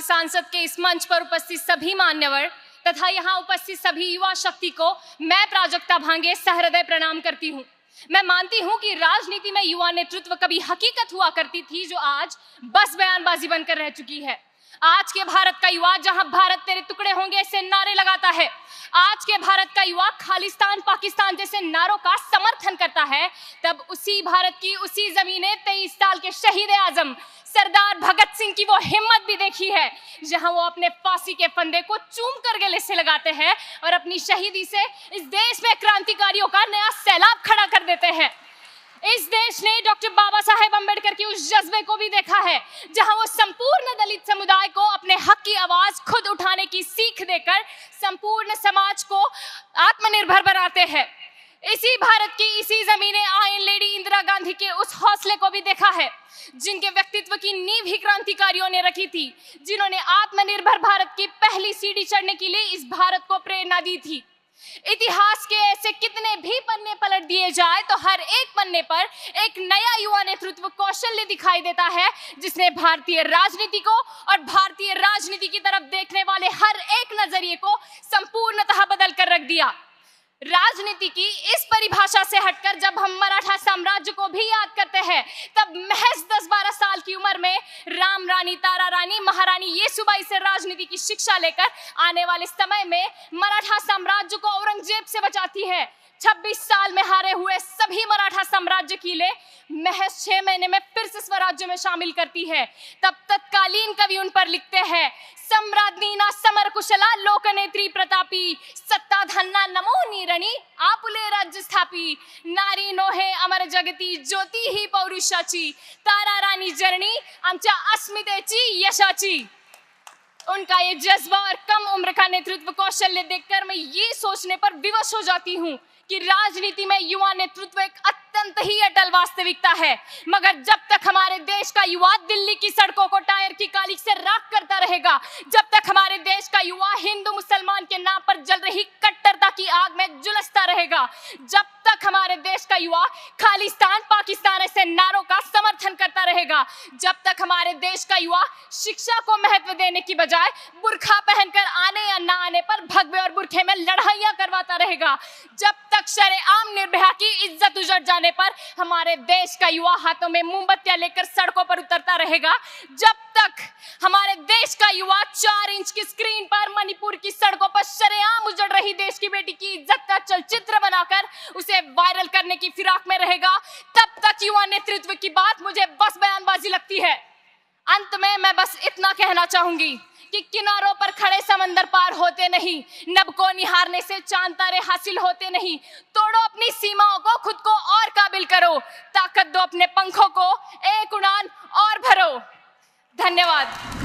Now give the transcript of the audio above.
सांसद के इस मंच पर उपस्थित सभी मान्यवर तथा यहाँ उपस्थित सभी युवा शक्ति को मैं प्राजक्ता भांगे सहृदय प्रणाम करती हूँ। मैं मानती हूँ कि राजनीति में युवा नेतृत्व कभी हकीकत हुआ करती थी, जो आज बस बयानबाजी बनकर रह चुकी है। आज के भारत का युवा जहां भारत तेरे टुकड़े होंगे ऐसे नारे लगाता है, आज के भारत का युवा खालिस्तान पाकिस्तान जैसे नारों का समर्थन करता है, तब उसी भारत की उसी जमीने 23 साल के शहीद आजम सरदार भगत सिंह की वो हिम्मत भी देखी है, जहां वो अपने फांसी के फंदे को चूम कर गले से लगाते हैं और अपनी शहीदी से इस देश में क्रांतिकारियों का नया सैलाब खड़ा कर देते हैं। इस देश ने डॉक्टर बाबा साहेब अम्बेडकर के उस जज्बे को भी देखा है, जहां वो संपूर्ण दलित समुदाय को अपने हक की आवाज खुद उठाने की सीख देकर संपूर्ण समाज को आत्मनिर्भर बनाते हैं। इसी भारत की इसी जमीने आयरन लेडी इंदिरा गांधी के उस हौसले को भी देखा है, जिनके व्यक्तित्व की नींव ही क्रांतिकारियों ने रखी थी, जिन्होंने आत्मनिर्भर भारत की पहली सीढ़ी चढ़ने के लिए इस भारत को प्रेरणा दी थी। इतिहास के ऐसे कितने भी पन्ने पलट दिए जाए तो हर एक पन्ने पर एक नया युवा नेतृत्व कौशल्य दिखाई देता है, जिसने भारतीय राजनीति को और भारतीय राजनीति की तरफ देखने वाले हर एक नजरिए को संपूर्णतः बदल कर रख दिया। राजनीति की इस परिभाषा से हटकर जब हम मराठा साम्राज्य को भी याद करते हैं, तब महज 10-12 साल की उम्र में राम रानी, तारा रानी, महारानी येसुबाई से राजनीति की शिक्षा लेकर आने वाले समय में मराठा साम्राज्य को औरंगजेब से बचाती है। 26 साल में हारे हुए सभी मराठा साम्राज्य किले महज 6 महीने में फिर से स्वराज्य में शामिल करती है। तब तत्कालीन कवि उन पर लिखते हैं, सम्राज्ञीना समर कुशला लोकनेत्री प्रतापी, सत्ता धन्ना नमो नीरणी आपुले राज्य स्थापी, नारी नोहे अमर जगती ज्योती ही पौरुषाची, तारा रानी जरणी आमच्या अस्मितेची यशाची। उनका ये जज्बा और कम उम्र का नेतृत्व कौशल्य देखकर मैं ये सोचने पर विवश हो जाती हूँ कि राजनीति में युवा नेतृत्व एक अत्यंत ही अटल वास्तविकता है। मगर जब तक हमारे देश का युवा दिल्ली की सड़कों को टायर की कालिख से राख करता रहेगा, जब तक हमारे देश का युवा हिंदू मुसलमान के नाम पर जल रही कट्टरता की आग में झुलसता रहेगा, जब तक हमारे देश का युवा खालिस्तान पाकिस्तान ऐसे नारों का समर्थन करता रहेगा, जब तक हमारे देश का युवा शिक्षा को महत्व देने की बजाय बुर्खा पहनकर आने या ना आने पर भगवे और बुरखे में लड़ाइयां करवाता रहेगा, जब तक शरेआम निर्भया की इज्जत उजड़ जाने पर हमारे देश का युवा हाथों में मोमबत्तियां लेकर सड़कों पर उतरता रहेगा, जब तक हमारे देश का युवा 4 इंच की स्क्रीन पर मणिपुर की सड़कों पर शरेआम उजड़ रही देश की बेटी की इज्जत का चलचित्र बनाकर उसे वायरल करने की फिराक में रहेगा, तब तक युवा नेतृत्व की बात मुझे बस बयानबाजी लगती है। अंत में मैं बस इतना कहना चाहूंगी कि किनारों पर खड़े समंदर पार होते नहीं, नभ को निहारने से चांद तारे हासिल होते नहीं। तोड़ो अपनी सीमाओं को, खुद को और काबिल करो, ताकत दो अपने पंखों को, एक उड़ान और भरो। धन्यवाद।